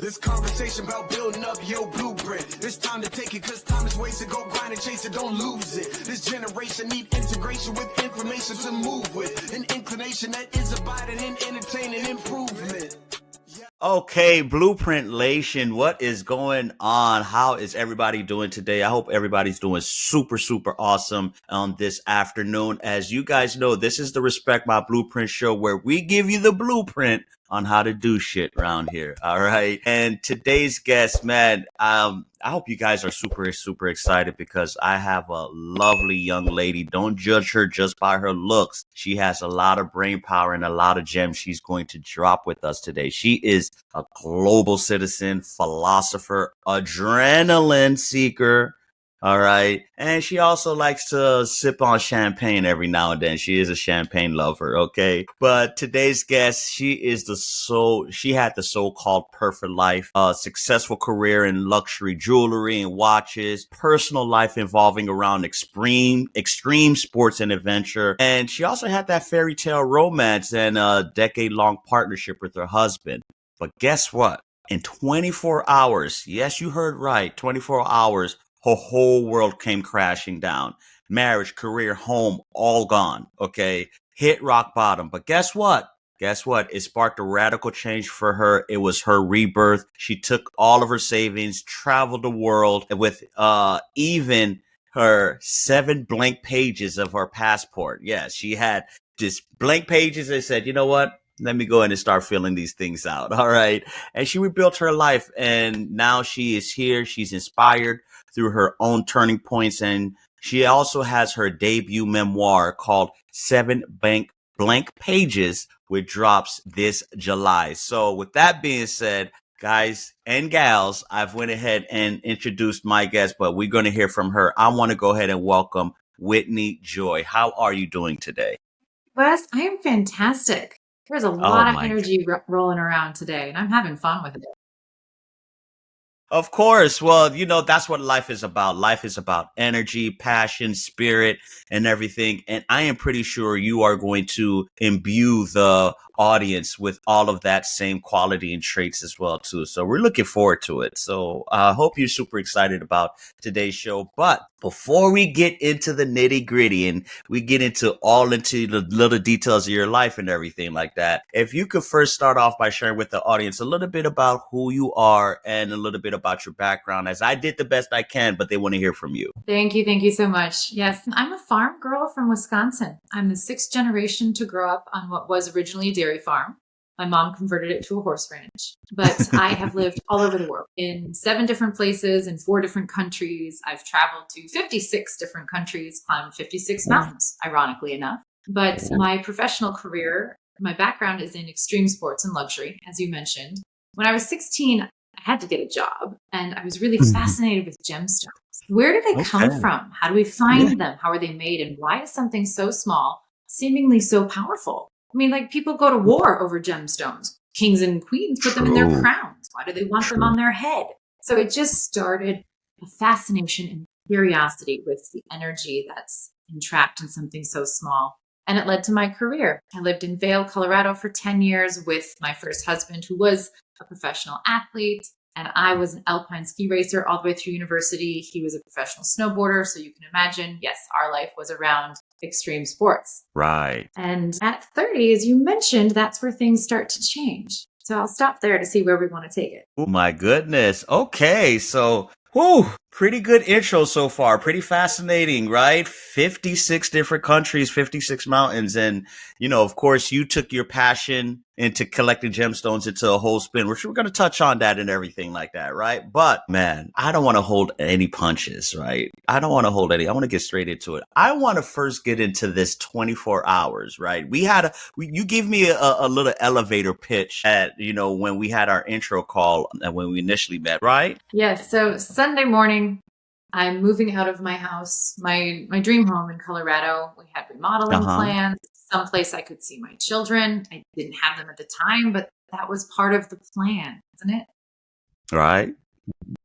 This conversation about building up your blueprint. It's time to take it cause time is wasted. Go grind and chase it, don't lose it. This generation need integration with information to move with. An inclination that is abiding in entertaining improvement. Okay, Blueprint Lation, what is going on? How is everybody doing today? I hope everybody's doing super, super awesome on this afternoon. As you guys know, this is the Respect My Blueprint show where we give you the blueprint on how to do shit around here. All right. And today's guest, man, I hope you guys are super, super excited because I have a lovely young lady. Don't judge her just by her looks. She has a lot of brain power and a lot of gems she's going to drop with us today. She is a global citizen, philosopher, adrenaline seeker. All right. And she also likes to sip on champagne every now and then. She is a champagne lover. Okay. But today's guest, she had the so-called perfect life, a successful career in luxury jewelry and watches, personal life involving around extreme sports and adventure. And she also had that fairy tale romance and a decade-long partnership with her husband. But guess what? In 24 hours, yes, you heard right, 24 hours, her whole world came crashing down. Marriage, career, home, all gone. Okay. Hit rock bottom. But guess what? Guess what? It sparked a radical change for her. It was her rebirth. She took all of her savings, traveled the world with even her 7 blank pages of her passport. Yeah, she had just blank pages that said, you know what? Let me go in and start filling these things out. All right. And she rebuilt her life. And now she is here. She's inspired through her own turning points. And she also has her debut memoir called 7 Blank Pages, which drops this July. So with that being said, guys and gals, I've went ahead and introduced my guest, but we're going to hear from her. I want to go ahead and welcome Whitney Joy. How are you doing today? Wes, I am fantastic. There's a lot of energy rolling around today, and I'm having fun with it. Of course. Well, you know, that's what life is about. Life is about energy, passion, spirit, and everything. And I am pretty sure you are going to imbue the audience with all of that same quality and traits as well, too. So we're looking forward to it. So I hope you're super excited about today's show. But before we get into the nitty gritty and we get into the little details of your life and everything like that, if you could first start off by sharing with the audience a little bit about who you are and a little bit about your background, as I did the best I can, but they want to hear from you. Thank you. Thank you so much. Yes, I'm a farm girl from Wisconsin. I'm the 6th generation to grow up on what was originally a dairy farm. My mom converted it to a horse ranch, but I have lived all over the world in 7 different places in 4 different countries. I've traveled to 56 different countries, climbed 56 mountains, ironically enough. But my professional career, my background is in extreme sports and luxury, as you mentioned. When I was 16, I had to get a job, and I was really fascinated with gemstones. Where do they come from? How do we find them? How are they made? And why is something so small seemingly so powerful? I mean, like, people go to war over gemstones. Kings and queens put them in their crowns. Why do they want them on their head? So it just started a fascination and curiosity with the energy that's entrapped in something so small. And it led to my career. I lived in Vail, Colorado for 10 years with my first husband, who was a professional athlete. And I was an alpine ski racer all the way through university. He was a professional snowboarder. So you can imagine, yes, our life was around extreme sports. Right. And at 30, as you mentioned, that's where things start to change. So I'll stop there to see where we want to take it. Oh, my goodness. Okay. So, pretty good intro so far. Pretty fascinating, right? 56 different countries, 56 mountains. And, you know, of course, you took your passion into collecting gemstones into a whole spin, which we're going to touch on that and everything like that, right? But, man, I don't want to hold any punches, right? I don't want to hold any. I want to get straight into it. I want to first get into this 24 hours, right? You gave me a little elevator pitch at, you know, when we had our intro call and when we initially met, right? Yes. So Sunday morning, I'm moving out of my house, my dream home in Colorado. We had remodeling plans, someplace I could see my children. I didn't have them at the time, but that was part of the plan, isn't it? Right.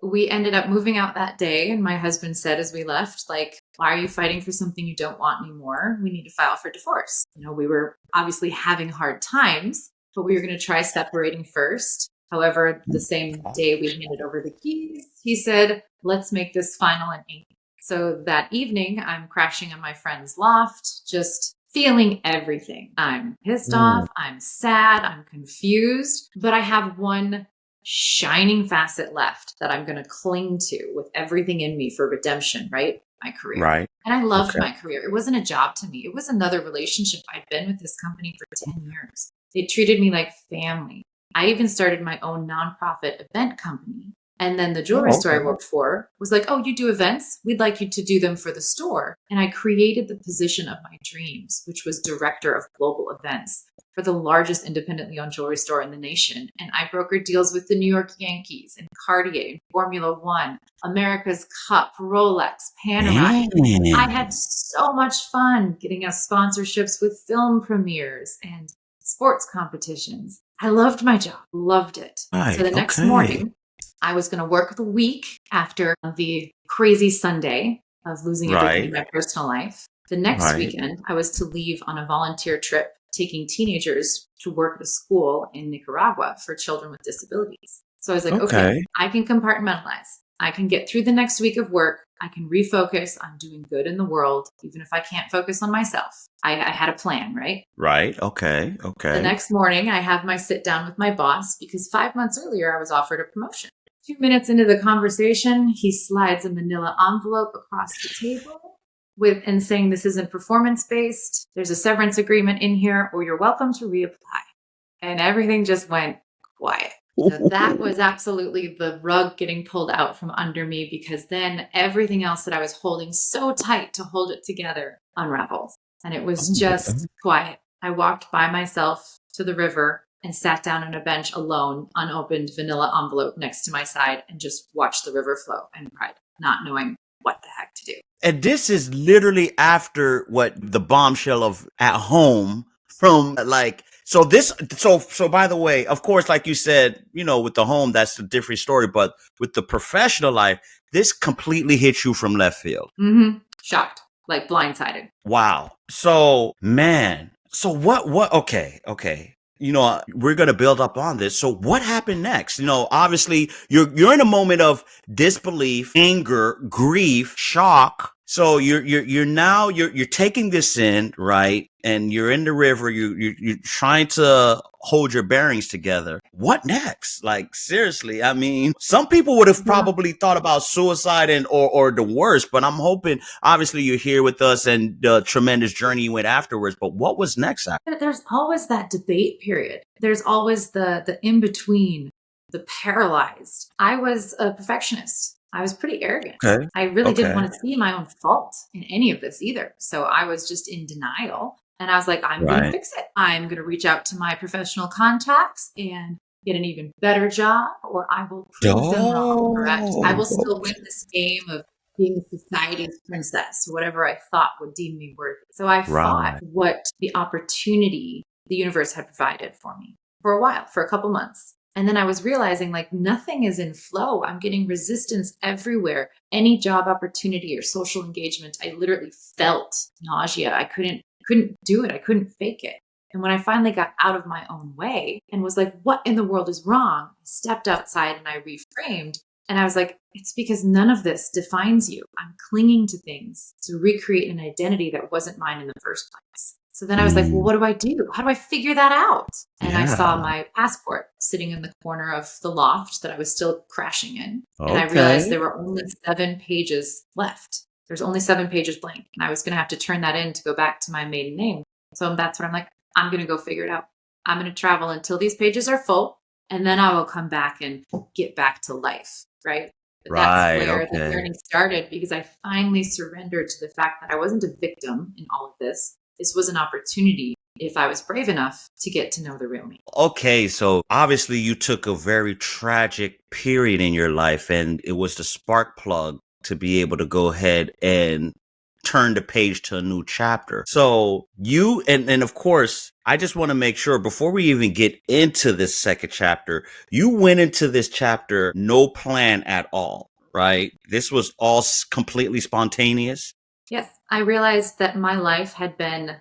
We ended up moving out that day, and my husband said as we left, like, why are you fighting for something you don't want anymore? We need to file for divorce. You know, we were obviously having hard times, but we were going to try separating first. However, the same day we handed over the keys, he said, let's make this final and ink. So that evening, I'm crashing in my friend's loft, just feeling everything. I'm pissed off, I'm sad, I'm confused, but I have one shining facet left that I'm going to cling to with everything in me for redemption, right? My career. Right. And I loved Okay. my career. It wasn't a job to me. It was another relationship. I'd been with this company for 10 years. They treated me like family. I even started my own nonprofit event company. And then the jewelry Oh, store okay. I worked for was like, oh, you do events? We'd like you to do them for the store. And I created the position of my dreams, which was director of global events for the largest independently owned jewelry store in the nation. And I brokered deals with the New York Yankees and Cartier and Formula One, America's Cup, Rolex, Panerai. I Man. had so much fun getting us sponsorships with film premieres and sports competitions. I loved my job, loved it. So Right. the next Okay. morning, I was going to work the week after the crazy Sunday of losing everything in Right. my personal life. The next Right. weekend, I was to leave on a volunteer trip taking teenagers to work at a school in Nicaragua for children with disabilities. So I was like, okay, Okay. I can compartmentalize. I can get through the next week of work. I can refocus on doing good in the world, even if I can't focus on myself. I had a plan, right? Right. Okay. The Okay. next morning, I have my sit down with my boss because 5 months earlier, I was offered a promotion. 2 minutes into the conversation, he slides a manila envelope across the table and saying, this isn't performance based. There's a severance agreement in here, or you're welcome to reapply. And everything just went quiet. So that was absolutely the rug getting pulled out from under me, because then everything else that I was holding so tight to hold it together unraveled. And it was just quiet. I walked by myself to the river and sat down on a bench alone, unopened vanilla envelope next to my side, and just watched the river flow and cried, not knowing what the heck to do. And this is literally after what the bombshell of at home from like, so by the way, of course, like you said, with the home, that's a different story. But with the professional life, this completely hit you from left field. Mm-hmm. Shocked, like blindsided. Wow. So, man, so okay. We're going to build up on this. So what happened next? Obviously you're in a moment of disbelief, anger, grief, shock. So you're taking this in, right? And you're in the river, you're trying to hold your bearings together. What next? Like, seriously, I mean, some people would have probably thought about suicide or the worst, but I'm hoping, obviously, you're here with us and the tremendous journey you went afterwards. But what was next after? There's always that debate period. There's always the in between, the paralyzed. I was a perfectionist. I was pretty arrogant. Okay. I really didn't Okay. want to see my own fault in any of this either. So I was just in denial. And I was like, I'm going to Right. fix it. I'm going to reach out to my professional contacts and get an even better job, or I will prove them wrong, correct? I will still win this game of being society's princess, or whatever I thought would deem me worthy. So I fought Right. what the opportunity the universe had provided for me for a while, for a couple months. And then I was realizing like nothing is in flow. I'm getting resistance everywhere. Any job opportunity or social engagement, I literally felt nausea. I couldn't do it. I couldn't fake it. And when I finally got out of my own way and was like, what in the world is wrong? I stepped outside and I reframed. And I was like, it's because none of this defines you. I'm clinging to things to recreate an identity that wasn't mine in the first place. So then I was like, well, what do I do? How do I figure that out? And I saw Yeah. my passport sitting in the corner of the loft that I was still crashing in. And I Okay. realized there were only 7 pages left. There's only 7 pages blank. And I was going to have to turn that in to go back to my maiden name. So that's what I'm like, I'm going to go figure it out. I'm going to travel until these pages are full. And then I will come back and get back to life. Right. But Right. that's where the Okay. journey started, because I finally surrendered to the fact that I wasn't a victim in all of this. This was an opportunity, if I was brave enough, to get to know the real me. Okay, so obviously you took a very tragic period in your life, and it was the spark plug to be able to go ahead and turn the page to a new chapter. So you, and of course, I just want to make sure before we even get into this second chapter, you went into this chapter no plan at all, right? This was all completely spontaneous. Yes, I realized that my life had been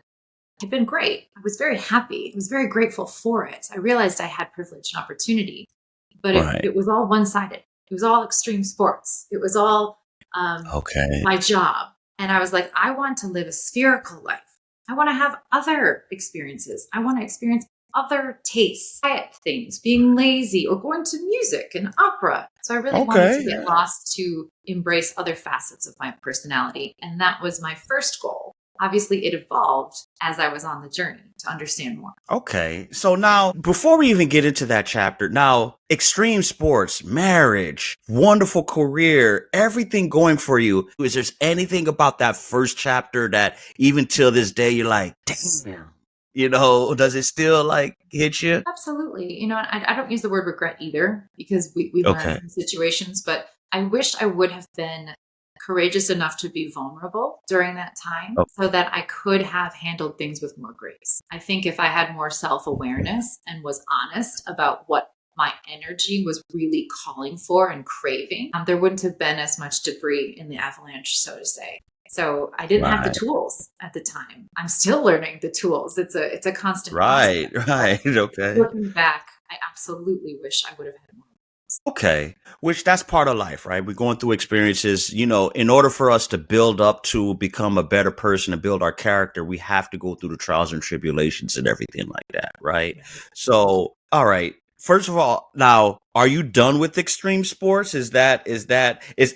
great. I was very happy. I was very grateful for it. I realized I had privilege and opportunity. but Right. it was all one-sided. It was all extreme sports. It was all Okay. my job. And I was like, I want to live a spherical life. I want to have other experiences. I want to experience other tastes, quiet things, being lazy, or going to music and opera. So I really wanted Okay. to get lost to embrace other facets of my personality. And that was my first goal. Obviously, it evolved as I was on the journey to understand more. Okay. So now, before we even get into that chapter, now, extreme sports, marriage, wonderful career, everything going for you. Is there anything about that first chapter that even till this day, you're like, damn, does it still like hit you? Absolutely. I don't use the word regret either because we learn Okay. from situations, but I wish I would have been courageous enough to be vulnerable during that time Oh, so that I could have handled things with more grace. I think if I had more self awareness and was honest about what my energy was really calling for and craving, there wouldn't have been as much debris in the avalanche, so to say. So I didn't have the right. tools at the time. I'm still learning the tools. It's a constant process. Right. But Right. Okay. looking back, I absolutely wish I would have had more. Okay, which that's part of life, right? We're going through experiences, in order for us to build up to become a better person and build our character, we have to go through the trials and tribulations and everything like that, right? So, all right. First of all, now, are you done with extreme sports? Is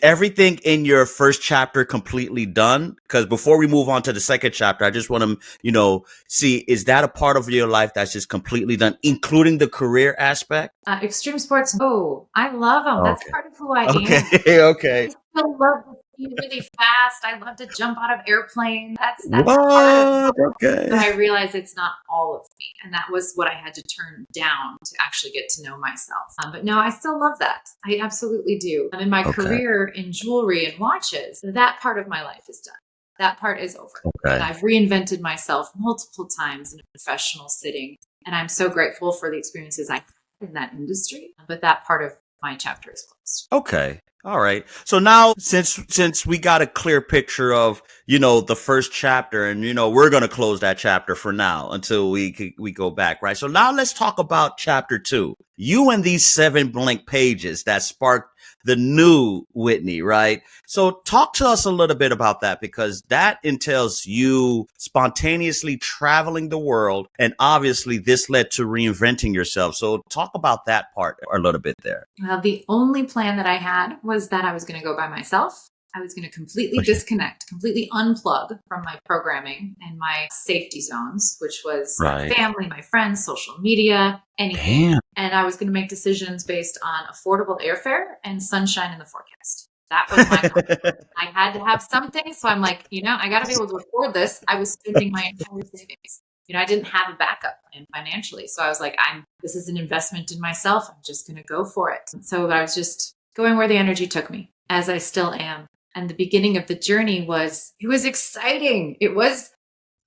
everything in your first chapter completely done? Because before we move on to the second chapter, I just want to, see, is that a part of your life that's just completely done, including the career aspect? Extreme sports. Oh, I love them. That's Okay. part of who I Okay. am. Okay. I still love to ski really fast. I love to jump out of airplanes. That's part of me. What? But Okay. I realized it's not all of me. And that was what I had to turn down to actually get to know myself. But no, I still love that. I absolutely do. In my Okay. career in jewelry and watches, that part of my life is done. That part is over. And Okay. I've reinvented myself multiple times in a professional setting. And I'm so grateful for the experiences I had in that industry. But that part of my chapter is closed. Okay. All right. So now since we got a clear picture of, the first chapter and we're going to close that chapter for now until we go back, right? So now let's talk about chapter 2. You and these 7 blank pages that sparked the new Whitney, right? So talk to us a little bit about that because that entails you spontaneously traveling the world and obviously this led to reinventing yourself. So talk about that part a little bit there. Well, the only plan that I had was that I was going to go by myself. I was going to completely Okay. disconnect, completely unplug from my programming and my safety zones, which was my Right. family, my friends, social media, anything. Damn. And I was going to make decisions based on affordable airfare and sunshine in the forecast. That was my plan. I had to have something. So I'm like, I got to be able to afford this. I was spending my entire savings. I didn't have a backup plan financially. So I was like, this is an investment in myself. I'm just going to go for it. And so I was just going where the energy took me, as I still am. And the beginning of the journey it was exciting. It was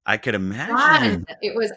I could fun. imagine.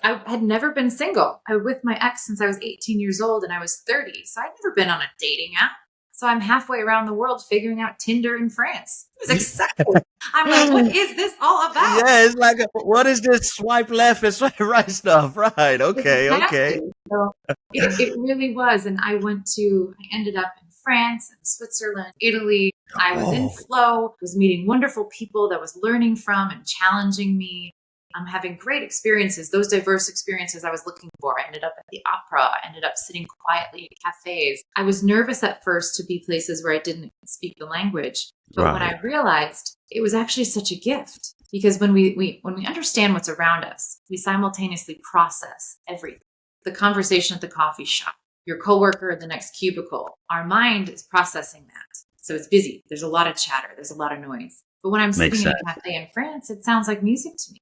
I had never been single. I was with my ex since I was 18 years old and I was 30. So I'd never been on a dating app. So I'm halfway around the world figuring out Tinder in France. It was exciting. I'm like, what is this all about? Yeah, it's like, what is this swipe left and swipe right stuff? Right. Okay. Okay. Exactly. So it really was. And I ended up in France and Switzerland, Italy. I was in Oh, flow, was meeting wonderful people that was learning from and challenging me. I'm having great experiences, those diverse experiences I was looking for. I ended up at the opera. I ended up sitting quietly in cafes. I was nervous at first to be places where I didn't speak the language. But when right. I realized it was actually such a gift because when we understand what's around us, we simultaneously process everything. The conversation at the coffee shop, your coworker in the next cubicle, our mind is processing that. So it's busy. There's a lot of chatter. There's a lot of noise. But when I'm Makes sitting in sense. a cafe in France, it sounds like music to me.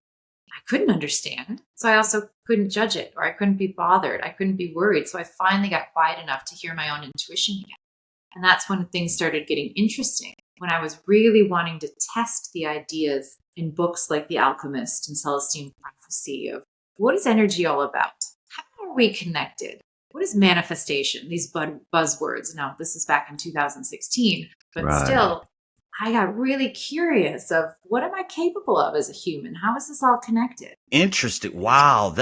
I couldn't understand. So I also couldn't judge it or I couldn't be bothered. I couldn't be worried. So I finally got quiet enough to hear my own intuition again. And that's when things started getting interesting. When I was really wanting to test the ideas in books like The Alchemist and Celestine Prophecy of what is energy all about? How are we connected? What is manifestation? These buzzwords. Now, this is back in 2016, but Right. still, I got really curious of what am I capable of as a human? How is this all connected? Interesting. Wow.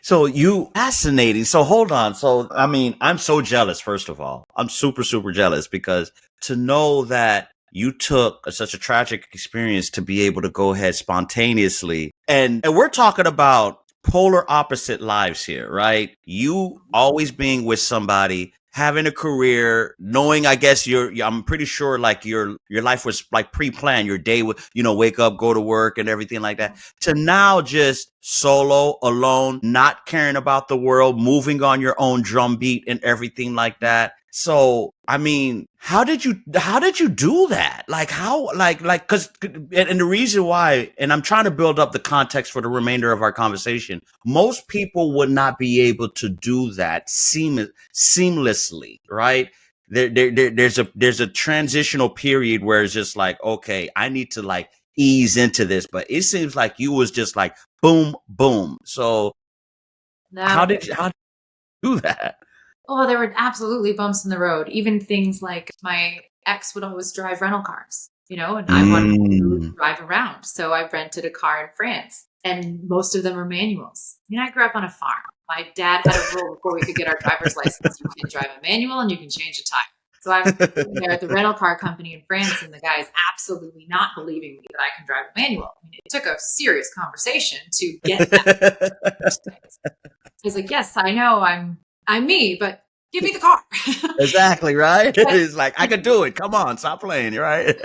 So you fascinating. So hold on. So, I mean, I'm so jealous, first of all. I'm super, super jealous because to know that you took such a tragic experience to be able to go ahead spontaneously. And we're talking about polar opposite lives here, right? You always being with somebody, having a career, knowing, I guess I'm pretty sure like your life was like pre-planned. Your day would, wake up, go to work and everything like that, to now just solo, alone, not caring about the world, moving on your own drum beat and everything like that. So, I mean, how did you do that? Like how, cause, and the reason why, and I'm trying to build up the context for the remainder of our conversation, most people would not be able to do that seamlessly, right? There's a transitional period where it's just like, okay, I need to like ease into this, but it seems like you was just like boom, boom. So No. how did you do that? Oh, there were absolutely bumps in the road. Even things like my ex would always drive rental cars, and I wanted to Mm. drive around. So I rented a car in France, and most of them were manuals. I grew up on a farm. My dad had a rule before we could get our driver's license. You can drive a manual and you can change a tire. So I'm sitting there at the rental car company in France, and the guy is absolutely not believing me that I can drive a manual. It took a serious conversation to get that. He's like, yes, I know I'm me, but give me the car. Exactly, right? But It's like I could do it. Come on, stop playing, right?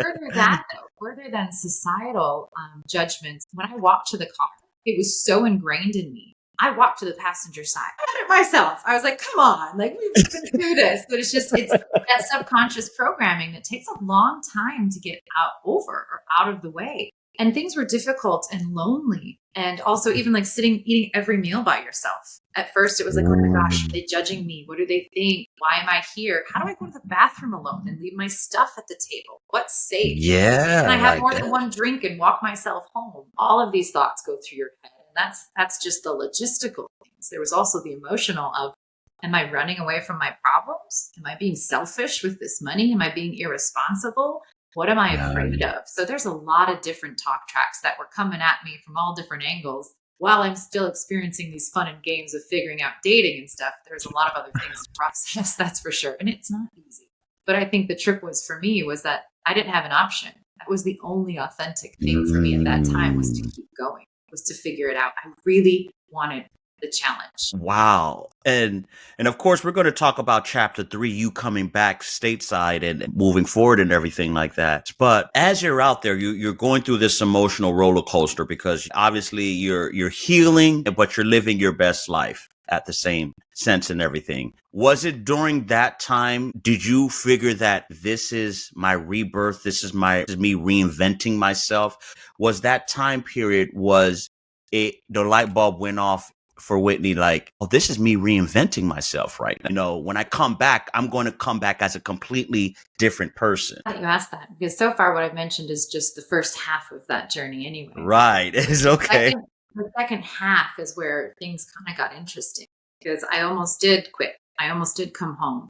further than societal judgments, when I walked to the car, it was so ingrained in me. I walked to the passenger side. I did it myself. I was like, come on, like we've been through this. But it's that subconscious programming that takes a long time to get over or out of the way. And things were difficult and lonely. And also even like eating every meal by yourself. At first it was like, oh my gosh, are they judging me? What do they think? Why am I here? How do I go to the bathroom alone and leave my stuff at the table? What's safe? Can I Yeah, have like more that. than one drink and walk myself home? All of these thoughts go through your head. And that's just the logistical things. There was also the emotional of, am I running away from my problems? Am I being selfish with this money? Am I being irresponsible? What am I afraid of? So there's a lot of different talk tracks that were coming at me from all different angles while I'm still experiencing these fun and games of figuring out dating and stuff. There's a lot of other things to process, that's for sure. And it's not easy. But I think the trick was for me was that I didn't have an option. That was the only authentic thing for me at that time, was to keep going, was to figure it out. I really wanted the challenge. Wow. And of course we're going to talk about chapter 3, you coming back stateside and moving forward and everything like that. But as you're out there, you're going through this emotional roller coaster because obviously you're healing, but you're living your best life at the same sense and everything. Was it during that time, did you figure that this is my rebirth, this is me reinventing myself? Was that time period, the light bulb went off for Whitney, like, oh, this is me reinventing myself right now. When I come back, I'm going to come back as a completely different person. That you asked that, because so far what I've mentioned is just the first half of that journey anyway. Right. It's okay. The second half is where things kind of got interesting, because I almost did quit. I almost did come home.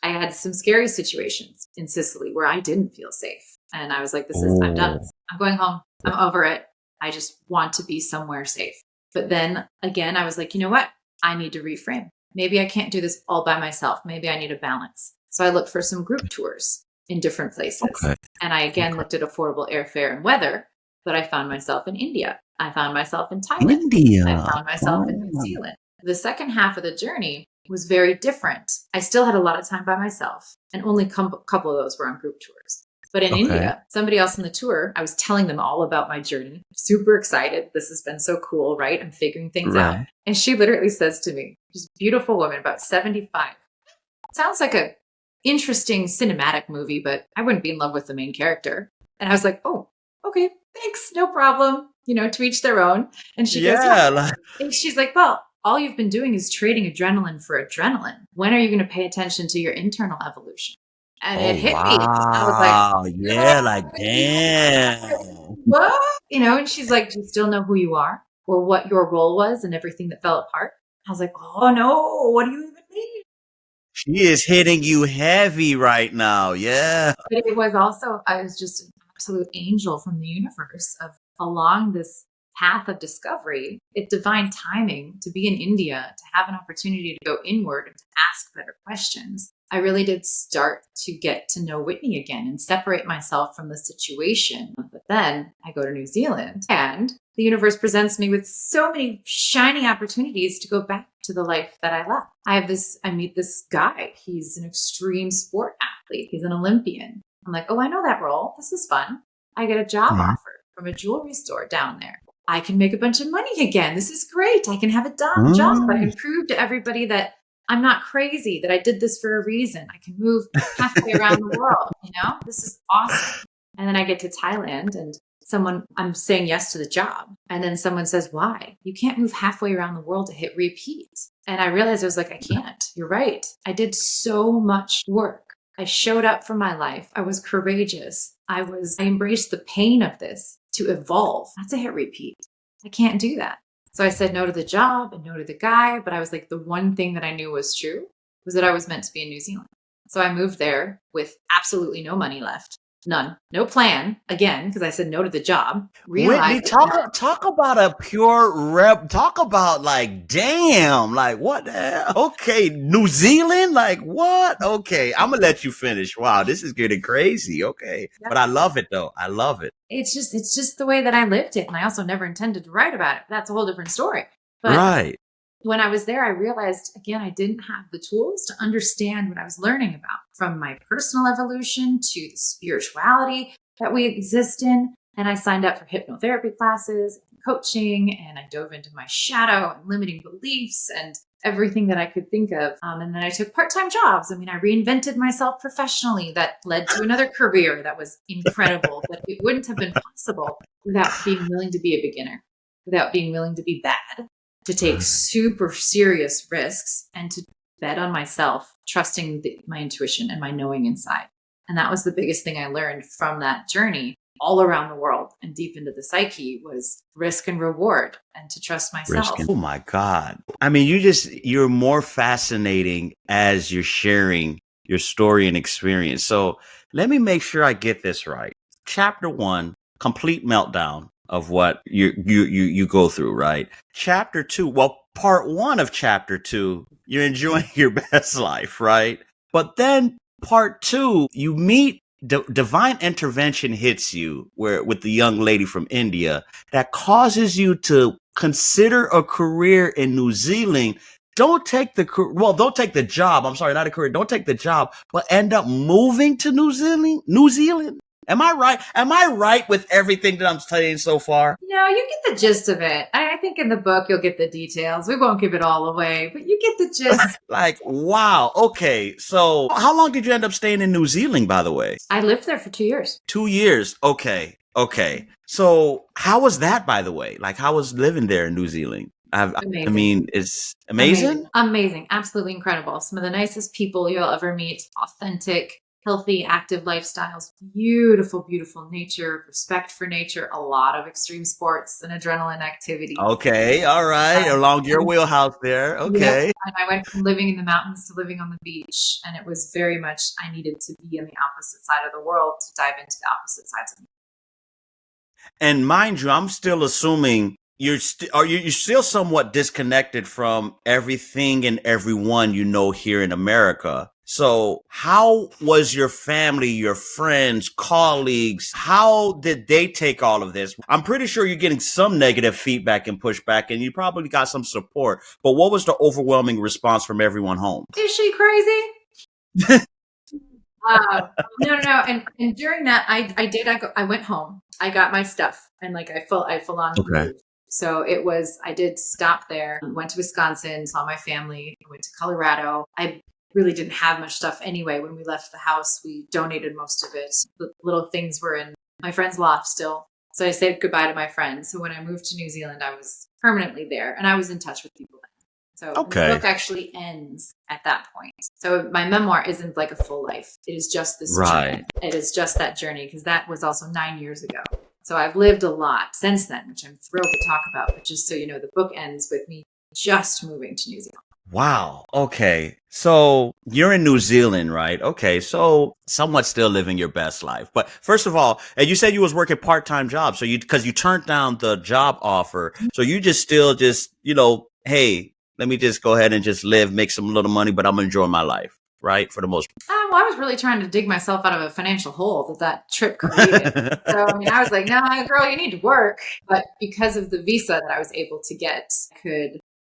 I had some scary situations in Sicily where I didn't feel safe. And I was like, I'm done. I'm going home. I'm over it. I just want to be somewhere safe. But then again, I was like, you know what? I need to reframe. Maybe I can't do this all by myself. Maybe I need a balance. So I looked for some group tours in different places. Okay. And I again looked at affordable airfare and weather, but I found myself in India. I found myself in Thailand. I found myself in New Zealand. The second half of the journey was very different. I still had a lot of time by myself, and only a couple of those were on group tours. But in India, somebody else on the tour, I was telling them all about my journey. Super excited. This has been so cool, right? I'm figuring things out. And she literally says to me, she's a beautiful woman, about 75. Sounds like a interesting cinematic movie, but I wouldn't be in love with the main character. And I was like, oh, okay, thanks. No problem. To each their own. And she goes, yeah. And she's like, well, all you've been doing is trading adrenaline for adrenaline. When are you going to pay attention to your internal evolution? And it hit me. I was like, yeah, like, damn. What? And she's like, do you still know who you are or what your role was and everything that fell apart? I was like, oh no, what do you even mean? She is hitting you heavy right now. Yeah. But it was also, I was just absolute angel from the universe of along this path of discovery, it's divine timing to be in India, to have an opportunity to go inward and to ask better questions. I really did start to get to know Whitney again and separate myself from the situation. But then I go to New Zealand and the universe presents me with so many shiny opportunities to go back to the life that I left. I meet this guy. He's an extreme sport athlete. He's an Olympian. I'm like, oh, I know that role. This is fun. I get a job offer from a jewelry store down there. I can make a bunch of money again. This is great. I can have a job. I can prove to everybody that I'm not crazy, that I did this for a reason. I can move halfway around the world. This is awesome. And then I get to Thailand and I'm saying yes to the job. And then someone says, why? You can't move halfway around the world to hit repeat. And I realized I was like, I can't. You're right. I did so much work. I showed up for my life. I was courageous. I embraced the pain of this to evolve, not to hit repeat. I can't do that. So I said no to the job and no to the guy. But I was like, the one thing that I knew was true was that I was meant to be in New Zealand. So I moved there with absolutely no money left. None. No plan. Again, because I said no to the job. Whitney, talk about a pure rep. Talk about like, damn, like what the hell? Okay, New Zealand? Like what? Okay, I'm going to let you finish. Wow, this is getting crazy. Okay. Yep. But I love it though. I love it. It's just the way that I lived it. And I also never intended to write about it. That's a whole different story. But right. When I was there, I realized, again, I didn't have the tools to understand what I was learning about, from my personal evolution to the spirituality that we exist in. And I signed up for hypnotherapy classes and coaching, and I dove into my shadow and limiting beliefs and everything that I could think of. And then I took part-time jobs. I reinvented myself professionally. That led to another career that was incredible, but it wouldn't have been possible without being willing to be a beginner, without being willing to be bad, to take super serious risks and to bet on myself, trusting my intuition and my knowing inside. And that was the biggest thing I learned from that journey all around the world and deep into the psyche was risk and reward and to trust myself. Oh my God. You're more fascinating as you're sharing your story and experience. So let me make sure I get this right. Chapter 1, complete meltdown of what you go through, right? Chapter 2, part 1 of chapter 2, you're enjoying your best life, right? But then part 2, you meet divine intervention hits you with the young lady from India that causes you to consider a career in New Zealand. Don't take the job. I'm sorry, not a career. Don't take the job, but end up moving to New Zealand. Am I right? Am I right with everything that I'm saying so far? No, you get the gist of it. I think in the book, you'll get the details. We won't give it all away, but you get the gist. Like, wow. Okay. So how long did you end up staying in New Zealand, by the way? I lived there for 2 years. 2 years. Okay. So how was that, by the way? Like, how was living there in New Zealand? It's amazing. Amazing. Absolutely incredible. Some of the nicest people you'll ever meet. Authentic, healthy, active lifestyles, beautiful, beautiful nature, respect for nature, a lot of extreme sports and adrenaline activity. Okay. All right. Along your wheelhouse there. Okay. Yep. And I went from living in the mountains to living on the beach. And it was very much, I needed to be on the opposite side of the world to dive into the opposite sides of me. And mind you, I'm still assuming you're still somewhat disconnected from everything and everyone you know here in America. So how was your family, your friends, colleagues? How did they take all of this? I'm pretty sure you're getting some negative feedback and pushback, and you probably got some support. But what was the overwhelming response from everyone home? Is she crazy? No. And during that, I went home. I got my stuff, and I full on moved. So I did stop there, went to Wisconsin, saw my family, went to Colorado. I really didn't have much stuff anyway. When we left the house, we donated most of it. The little things were in my friend's loft still. So I said goodbye to my friends. So when I moved to New Zealand, I was permanently there and I was in touch with people then. So the book actually ends at that point. So my memoir isn't like a full life. It is just this journey. It is just that journey because that was also 9 years ago. So I've lived a lot since then, which I'm thrilled to talk about. But just so you know, the book ends with me just moving to New Zealand. Wow. Okay. So you're in New Zealand, right? Okay. So somewhat still living your best life. But first of all, and you said you was working part-time jobs. So because you turned down the job offer. So you just still just, hey, let me just go ahead and just live, make some little money, but I'm enjoying my life, right? For the most Well, I was really trying to dig myself out of a financial hole that trip created. So, I mean, I was like, no, girl, you need to work. But because of the visa that I was able to get,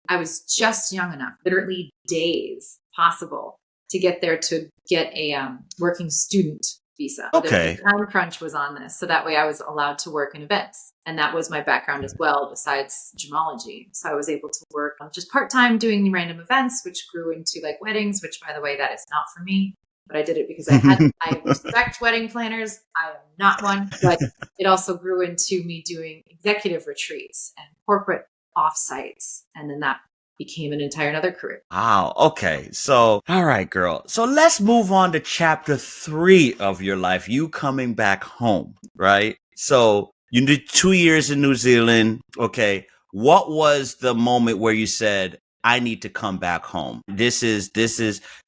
I was just young enough, literally days possible, to get there to get a working student visa. So the Okay. time crunch was on this. So that way I was allowed to work in events. And that was my background as well, besides gemology. So I was able to work just part-time doing random events, which grew into like weddings, which by the way, that is not for me. But I did it because I respect wedding planners. I am not one, but it also grew into me doing executive retreats and corporate offsites. And then that became an entire another career. Wow. Okay. So, all right, girl. So let's move on to chapter 3 of your life. You coming back home, right? So you did 2 years in New Zealand. Okay. What was the moment where you said, I need to come back home? This is,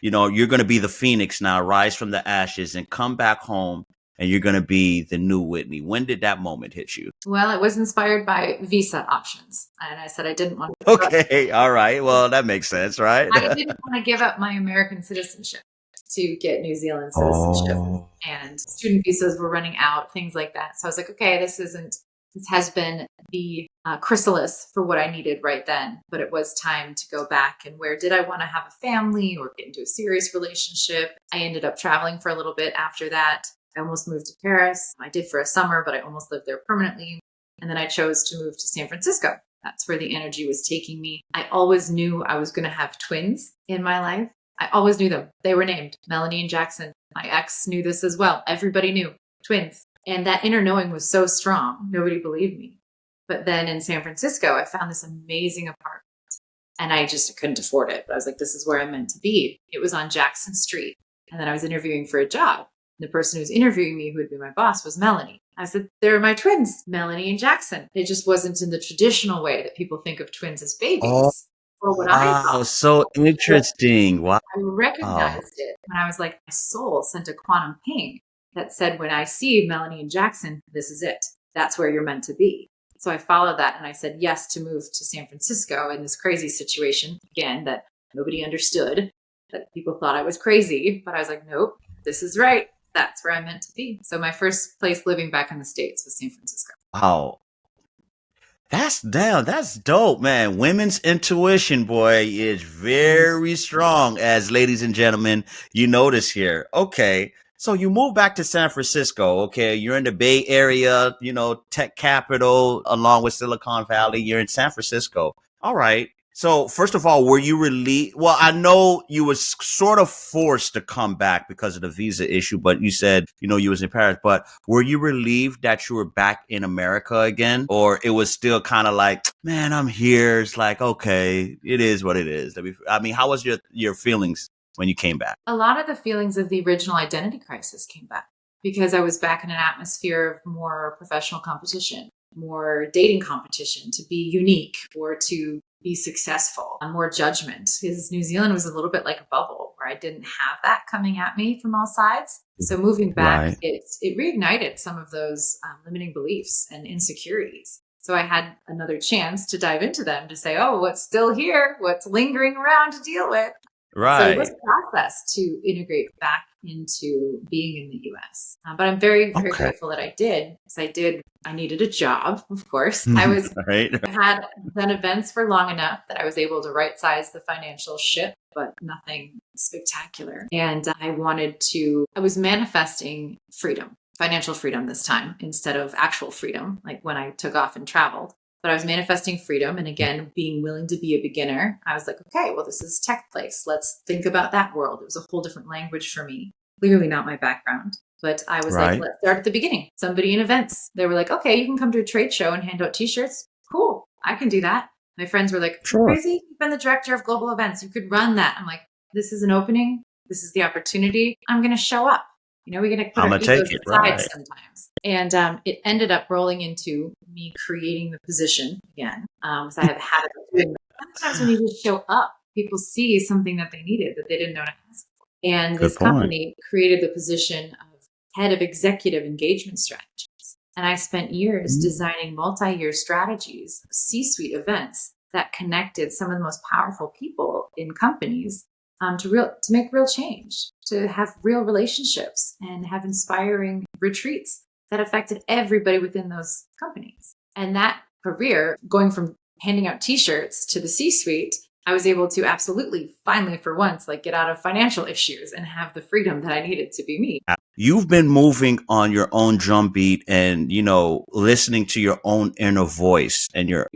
you're going to be the phoenix now, rise from the ashes and come back home. And you're going to be the new Whitney. When did that moment hit you? Well, it was inspired by visa options. And I said I didn't want to. Okay. All right. Well, that makes sense, right? I didn't want to give up my American citizenship to get New Zealand citizenship. Oh. And student visas were running out, things like that. So I was like, okay, this has been the chrysalis for what I needed right then. But it was time to go back. And where did I want to have a family or get into a serious relationship? I ended up traveling for a little bit after that. I almost moved to Paris. I did for a summer, but I almost lived there permanently. And then I chose to move to San Francisco. That's where the energy was taking me. I always knew I was going to have twins in my life. I always knew them. They were named Melanie and Jackson. My ex knew this as well. Everybody knew twins. And that inner knowing was so strong. Nobody believed me. But then in San Francisco, I found this amazing apartment and I just couldn't afford it. But I was like, this is where I'm meant to be. It was on Jackson Street. And then I was interviewing for a job. The person who was interviewing me, who would be my boss, was Melanie. I said, they're my twins, Melanie and Jackson. It just wasn't in the traditional way that people think of twins as babies. Or what I Wow, thought. so interesting. Wow. I recognized it when I was like, my soul sent a quantum ping that said, when I see Melanie and Jackson, this is it. That's where you're meant to be. So I followed that and I said yes to move to San Francisco in this crazy situation, again, that nobody understood, that people thought I was crazy. But I was like, nope, this is right. That's where I'm meant to be. So my first place living back in the States was San Francisco. Wow. That's dope, man. Women's intuition, boy, is very strong, as ladies and gentlemen, you notice here. Okay. So you move back to San Francisco. Okay. You're in the Bay Area, tech capital, along with Silicon Valley. You're in San Francisco. All right. So first of all, were you relieved? Well, I know you was sort of forced to come back because of the visa issue, but you said, you was in Paris, but were you relieved that you were back in America again? Or it was still kind of like, man, I'm here. It's like, okay, it is what it is. I mean, how was your feelings when you came back? A lot of the feelings of the original identity crisis came back because I was back in an atmosphere of more professional competition, more dating competition to be unique or to be successful, more judgment. Because New Zealand was a little bit like a bubble where I didn't have that coming at me from all sides. So moving back, Right. it reignited some of those limiting beliefs and insecurities. So I had another chance to dive into them to say, oh, what's still here? What's lingering around to deal with? So it was Right. a process to integrate back into being in the US. But I'm very, very Okay. grateful that I did. Because I needed a job, of course. I Right. had done events for long enough that I was able to right size the financial ship, but nothing spectacular. And I was manifesting freedom, financial freedom this time instead of actual freedom, like when I took off and traveled. But I was manifesting freedom. And again, being willing to be a beginner, I was like, okay, well, this is tech place. Let's think about that world. It was a whole different language for me. Clearly not my background. But I was like, Right. let's start at the beginning. Somebody in events, they were like, okay, you can come to a trade show and hand out t-shirts. Cool. I can do that. My friends were like, Sure. crazy. You've been the director of global events. You could run that. I'm like, this is an opening. This is the opportunity. I'm going to show up. We're going to put I'm our gonna take egos it. aside Right. sometimes. And it ended up rolling into me creating the position again. So I have a habit of doing that. Sometimes when you just show up people see something that they needed that they didn't know to ask for. And Good this point. company created the position of head of executive engagement strategies. And I spent years designing multi-year strategies, C-suite events that connected some of the most powerful people in companies to make real change, to have real relationships and have inspiring retreats that affected everybody within those companies. And that career, going from handing out t-shirts to the C-suite, I was able to absolutely finally for once like get out of financial issues and have the freedom that I needed to be me. You've been moving on your own drumbeat and, listening to your own inner voice and your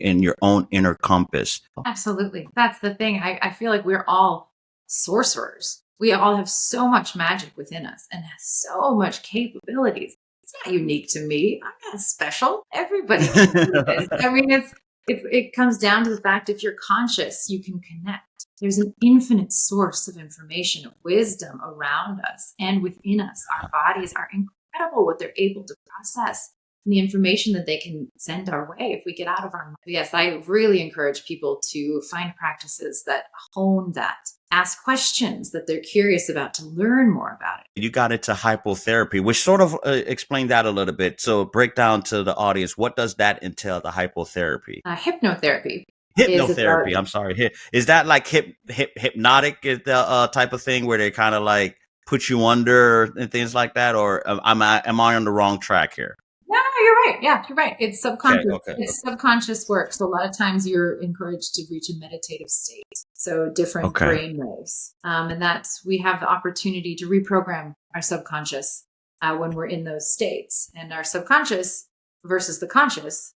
own inner compass. Absolutely. That's the thing. I feel like we're all sorcerers. We all have so much magic within us and so much capabilities. It's not unique to me. I'm not special. Everybody can do this. I mean, it comes down to the fact if you're conscious, you can connect. There's an infinite source of information, of wisdom around us and within us. Our bodies are incredible what they're able to process and the information that they can send our way if we get out of our mind. Yes, I really encourage people to find practices that hone that. Ask questions that they're curious about to learn more about it. You got into hypotherapy, which sort of explain that a little bit. So break down to the audience, what does that entail, the hypotherapy? Hypnotherapy is about Hypnotherapy, I'm sorry. Is that like hypnotic is the type of thing where they kind of like put you under and things like that? Or am I on the wrong track here? No, you're right. Yeah, you're right. It's subconscious. Okay. It's subconscious work. So a lot of times you're encouraged to reach a meditative state. So different brain waves. And that's, we have the opportunity to reprogram our subconscious when we're in those states. And our subconscious versus the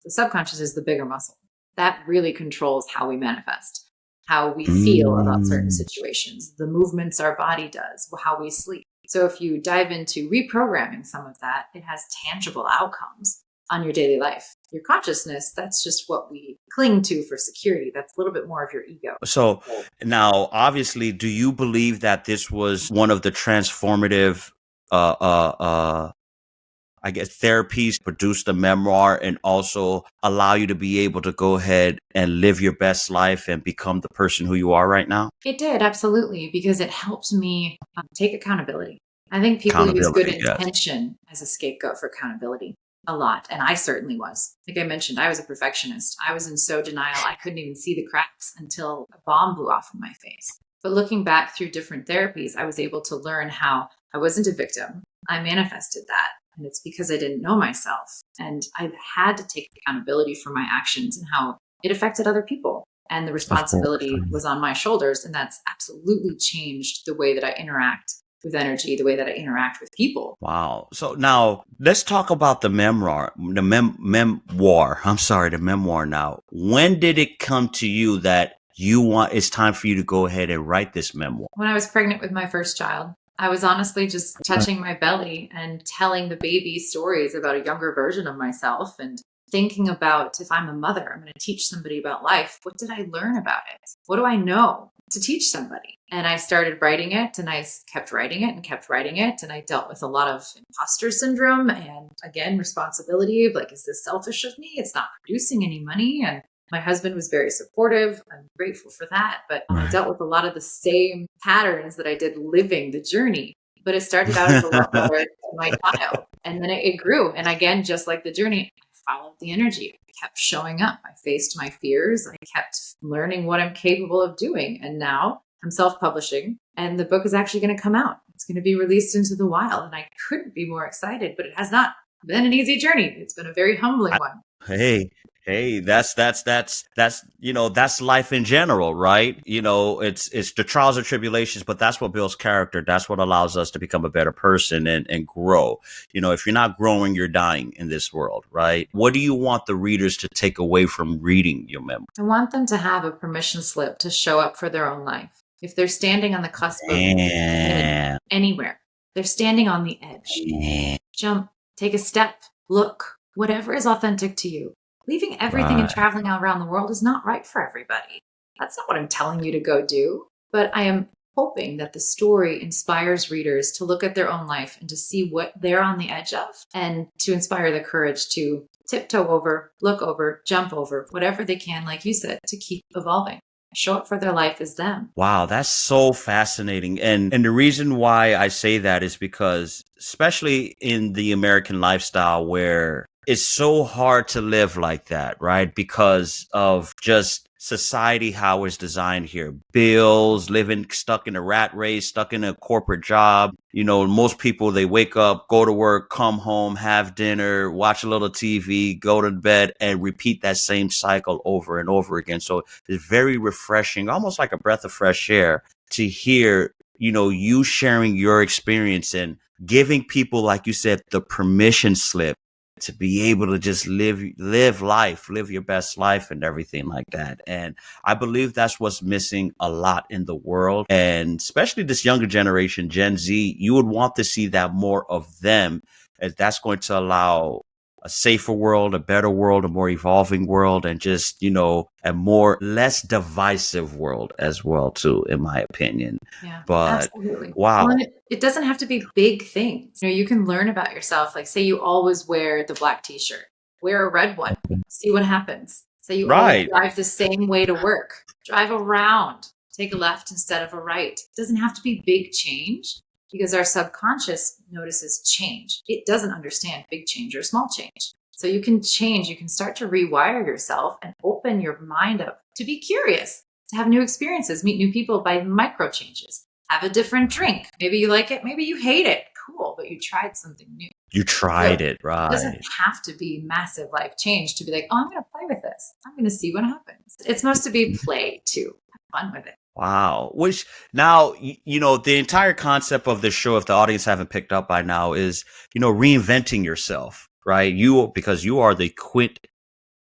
subconscious is the bigger muscle. That really controls how we manifest, how we feel about certain situations, the movements our body does, how we sleep. So if you dive into reprogramming some of that, it has tangible outcomes on your daily life. Your consciousness, that's just what we cling to for security. That's a little bit more of your ego. So now, obviously, do you believe that this was one of the transformative, I guess, therapies produce the memoir and also allow you to be able to go ahead and live your best life and become the person who you are right now? It did, absolutely, because it helped me take accountability. I think people use good intention as a scapegoat for accountability a lot. And I certainly was. Like I mentioned, I was a perfectionist. I was in so denial, I couldn't even see the cracks until a bomb blew off in my face. But looking back through different therapies, I was able to learn how I wasn't a victim. I manifested that. And it's because I didn't know myself. And I had to take accountability for my actions and how it affected other people. And the responsibility was on my shoulders. And that's absolutely changed the way that I interact with energy, the way that I interact with people. Wow. So now let's talk about the memoir, the memoir now. When did it come to you that it's time for you to go ahead and write this memoir? When I was pregnant with my first child. I was honestly just touching my belly and telling the baby stories about a younger version of myself and thinking about, if I'm a mother, I'm going to teach somebody about life. What did I learn about it? What do I know to teach somebody? And I started writing it and I kept writing it and kept writing it. And I dealt with a lot of imposter syndrome and again, responsibility of like, is this selfish of me? It's not producing any money. And my husband was very supportive. I'm grateful for that. But I dealt with a lot of the same patterns that I did living the journey. But it started out as a love letter to my child. And then it grew. And again, just like the journey, I followed the energy. I kept showing up. I faced my fears. I kept learning what I'm capable of doing. And now I'm self-publishing. And the book is actually going to come out. It's going to be released into the wild. And I couldn't be more excited. But it has not been an easy journey. It's been a very humbling one. Hey, that's life in general, right? It's the trials and tribulations, but that's what builds character. That's what allows us to become a better person and grow. If you're not growing, you're dying in this world, right? What do you want the readers to take away from reading your memoir? I want them to have a permission slip to show up for their own life. If they're standing on the cusp of anywhere, they're standing on the edge. Jump, take a step, look, whatever is authentic to you. Leaving everything and traveling out around the world is not right for everybody. That's not what I'm telling you to go do. But I am hoping that the story inspires readers to look at their own life and to see what they're on the edge of and to inspire the courage to tiptoe over, look over, jump over, whatever they can, like you said, to keep evolving. show up for their life as them. Wow, that's so fascinating. And the reason why I say that is because especially in the American lifestyle where it's so hard to live like that, right? Because of just society, how it's designed here. Bills, living stuck in a rat race, stuck in a corporate job. You know, most people, they wake up, go to work, come home, have dinner, watch a little TV, go to bed, and repeat that same cycle over and over again. So it's very refreshing, almost like a breath of fresh air to hear, you know, you sharing your experience and giving people, like you said, the permission slip to be able to just live life, live your best life and everything like that. And I believe that's what's missing a lot in the world. And especially this younger generation, Gen Z, you would want to see that more of them, as that's going to allow a safer world, a better world, a more evolving world, and just, you know, a more less divisive world as well, too, in my opinion. Yeah, But absolutely. Well, wow. and it doesn't have to be big things. You know, you can learn about yourself. Like, say you always wear the black t-shirt, wear a red one, see what happens. Say you always Right. drive the same way to work, drive around, take a left instead of a right. It doesn't have to be big change because our subconscious notices change. It doesn't understand big change or small change. So you can change, you can start to rewire yourself and open your mind up to be curious, to have new experiences, meet new people by micro changes. Have a different drink. Maybe you like it, maybe you hate it. Cool, but you tried something new. You So tried it, it doesn't right? have to be massive life change to be like, oh, I'm going to play with this. I'm going to see what happens. It's supposed to be play too. Have fun with it. Wow. Which now, you know, the entire concept of this show, if the audience haven't picked up by now, is, you know, reinventing yourself, right? Because you are the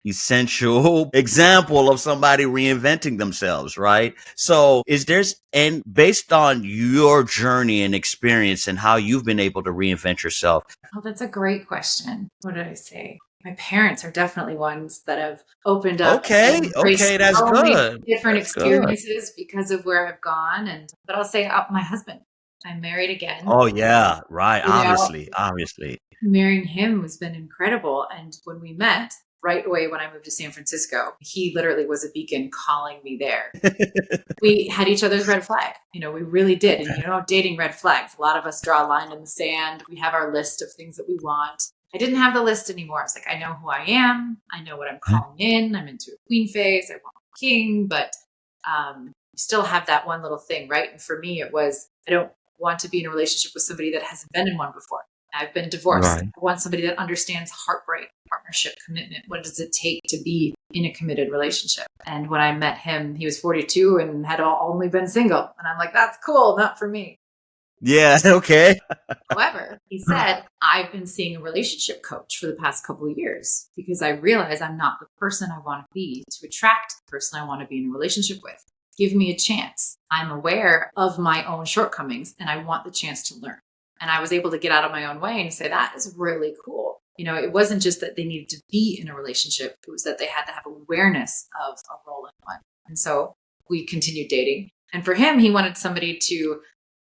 essential example of somebody reinventing themselves, right? So and based on your journey and experience and how you've been able to reinvent yourself. Oh, that's a great question. What did I say? My parents are definitely ones that have opened up Okay. and embraced Okay. That's so many good. different That's good. experiences because of where I've gone. But I'll say my husband, I'm married again. Oh, yeah. Right. You know, Obviously. marrying him has been incredible. And when we met right away when I moved to San Francisco, he literally was a beacon calling me there. We had each other's red flag. You know, we really did. And you know, dating red flags. A lot of us draw a line in the sand. We have our list of things that we want. I didn't have the list anymore. It's like, I know who I am. I know what I'm calling in. I'm into a queen phase. I want a king, but you still have that one little thing, right? And for me, it was, I don't want to be in a relationship with somebody that hasn't been in one before. I've been divorced. Right. I want somebody that understands heartbreak, partnership, commitment. What does it take to be in a committed relationship? And when I met him, he was 42 and had only been single. And I'm like, that's cool, not for me. Yeah. Okay. However, he said, I've been seeing a relationship coach for the past couple of years because I realize I'm not the person I want to be to attract the person I want to be in a relationship with. Give me a chance. I'm aware of my own shortcomings and I want the chance to learn. And I was able to get out of my own way and say, that is really cool. You know, it wasn't just that they needed to be in a relationship. It was that they had to have awareness of a role in one. And so we continued dating. And for him, he wanted somebody to,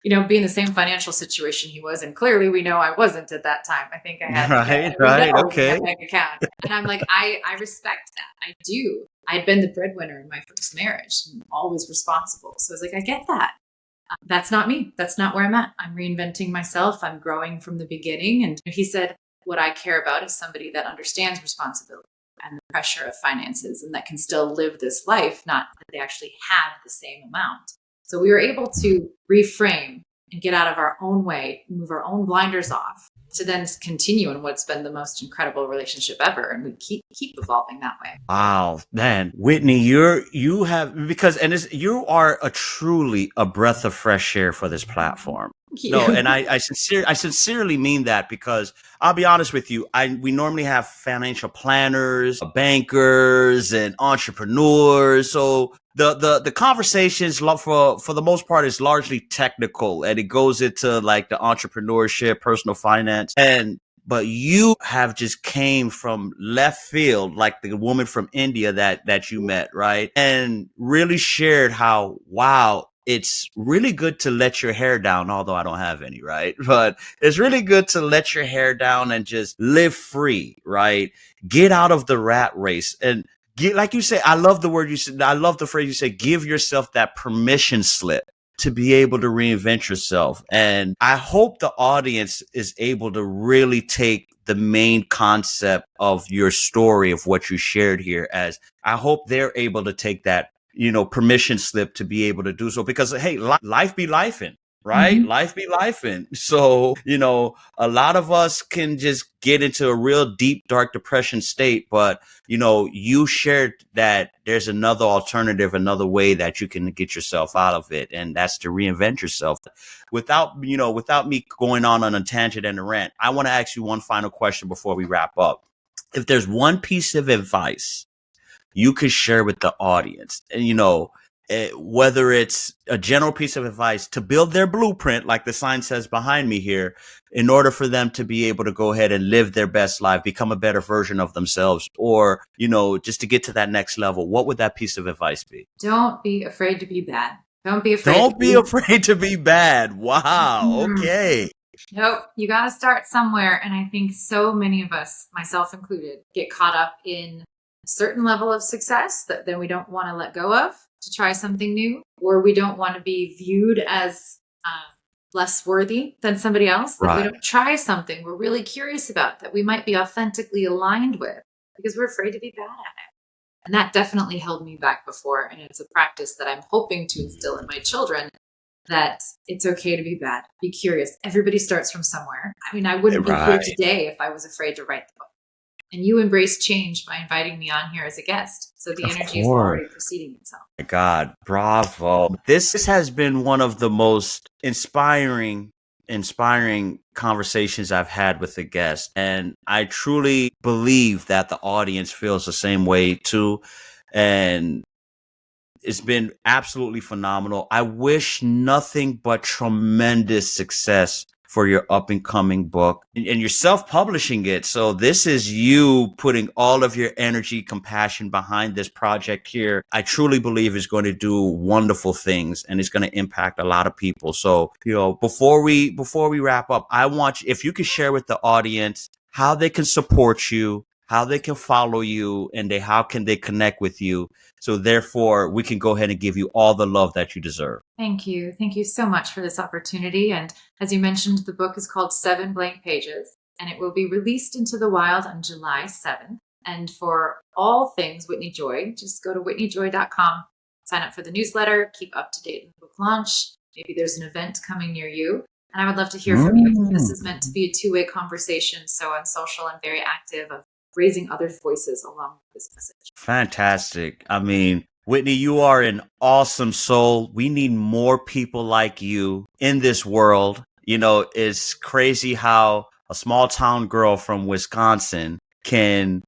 you know, be in the same financial situation he was. And clearly we know I wasn't at that time. I think I had Right. $1 in Okay. my bank account. And I'm like, I respect that. I do. I had been the breadwinner in my first marriage and always responsible. So I was like, I get that. That's not me. That's not where I'm at. I'm reinventing myself. I'm growing from the beginning. And he said, what I care about is somebody that understands responsibility and the pressure of finances and that can still live this life, not that they actually have the same amount. So we were able to reframe and get out of our own way, move our own blinders off to then continue in what's been the most incredible relationship ever. And we keep evolving that way. Wow, man, Whitney, you are truly a breath of fresh air for this platform. Thank you. No, and I sincerely mean that because I'll be honest with you. We normally have financial planners, bankers, and entrepreneurs. So the conversations for the most part is largely technical, and it goes into like the entrepreneurship, personal finance, but you have just came from left field, like the woman from India that you met, right? And really shared how, wow, it's really good to let your hair down, although I don't have any, right? But it's really good to let your hair down and just live free, right? Get out of the rat race. And like you say, I love the word you said. I love the phrase you said, give yourself that permission slip to be able to reinvent yourself. And I hope the audience is able to really take the main concept of your story, of what you shared here, as I hope they're able to take that, permission slip to be able to do so, because hey, life be lifing. Right? Mhm. Life be lifing. So, a lot of us can just get into a real deep, dark depression state. But, you shared that there's another alternative, another way that you can get yourself out of it. And that's to reinvent yourself. Without me going on a tangent and a rant, I want to ask you one final question before we wrap up. If there's one piece of advice you could share with the audience, and whether it's a general piece of advice to build their blueprint, like the sign says behind me here, in order for them to be able to go ahead and live their best life, become a better version of themselves, or, just to get to that next level, what would that piece of advice be? Don't be afraid to be bad. Don't be afraid. Don't be afraid to be bad. Wow. Mhm. Okay. Nope. You got to start somewhere. And I think so many of us, myself included, get caught up in a certain level of success that then we don't want to let go of to try something new, or we don't want to be viewed as less worthy than somebody else, that we Right. don't try something we're really curious about, that we might be authentically aligned with, because we're afraid to be bad at it. And that definitely held me back before. And it's a practice that I'm hoping to instill in my children, that it's okay to be bad. Be curious. Everybody starts from somewhere. I mean, I wouldn't be here Right. today if I was afraid to write the book. And you embrace change by inviting me on here as a guest. So the Of energy is course. already proceeding itself. My God, bravo. This has been one of the most inspiring conversations I've had with a guest. And I truly believe that the audience feels the same way too. And it's been absolutely phenomenal. I wish nothing but tremendous success for your up and coming book, and you're self-publishing it. So this is you putting all of your energy, compassion behind this project here. I truly believe is going to do wonderful things, and it's going to impact a lot of people. So, before we wrap up, I want you, if you could share with the audience how they can support you, how they can follow you, and how can they connect with you. So therefore, we can go ahead and give you all the love that you deserve. Thank you. Thank you so much for this opportunity. And as you mentioned, the book is called 7 Blank Pages, and it will be released into the wild on July 7th. And for all things Whitney Joy, just go to whitneyjoy.com, sign up for the newsletter, keep up to date with the book launch. Maybe there's an event coming near you. And I would love to hear from you. This is meant to be a two-way conversation. So on social, I'm very active of raising others' voices along with this message. Fantastic. I mean, Whitney, you are an awesome soul. We need more people like you in this world. It's crazy how a small town girl from Wisconsin can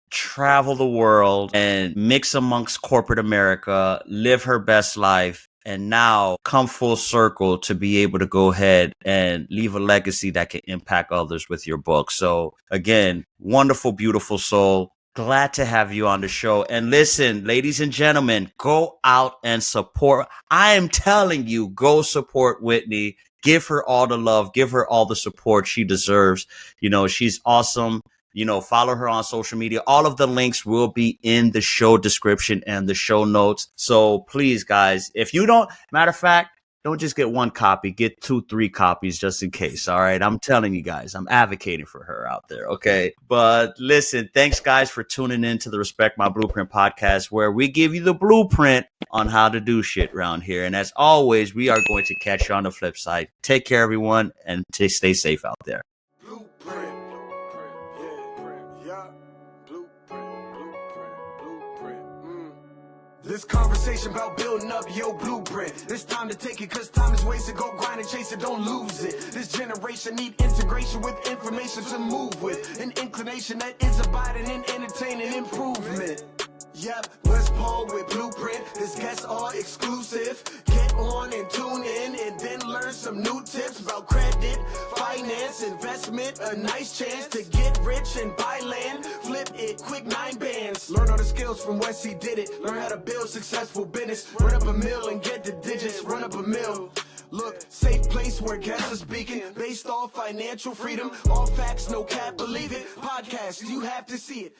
travel the world and mix amongst corporate America, live her best life, and now come full circle to be able to go ahead and leave a legacy that can impact others with your book. So again, wonderful, beautiful soul. Glad to have you on the show. And listen, ladies and gentlemen, go out and support. I am telling you, go support Whitney. Give her all the love. Give her all the support she deserves. She's awesome. Follow her on social media. All of the links will be in the show description and the show notes. So please, guys, if you matter of fact, don't just get one copy, get 2-3 copies just in case. All right. I'm telling you guys, I'm advocating for her out there. Okay. But listen, thanks guys for tuning in to the Respect My Blueprint podcast, where we give you the blueprint on how to do shit around here. And as always, we are going to catch you on the flip side. Take care, everyone, and stay safe out there. Blueprint, yeah, blueprint. This conversation about building up your blueprint. It's time to take it, cause time is wasted. Go grind and chase it, don't lose it. This generation need integration with information to move with. An inclination that is abiding in entertaining improvement. Yep, West Paul with Blueprint. His guests are exclusive. Get on and tune in and then learn some new tips about credit, finance, investment. A nice chance to get rich and buy land. Flip it, quick 9 bands. Learn all the skills from West, he did it. Learn how to build successful business. Run up a mill and get the digits. Run up a mill. Look, safe place where guests are speaking. Based off financial freedom. All facts, no cap, believe it. Podcast, you have to see it.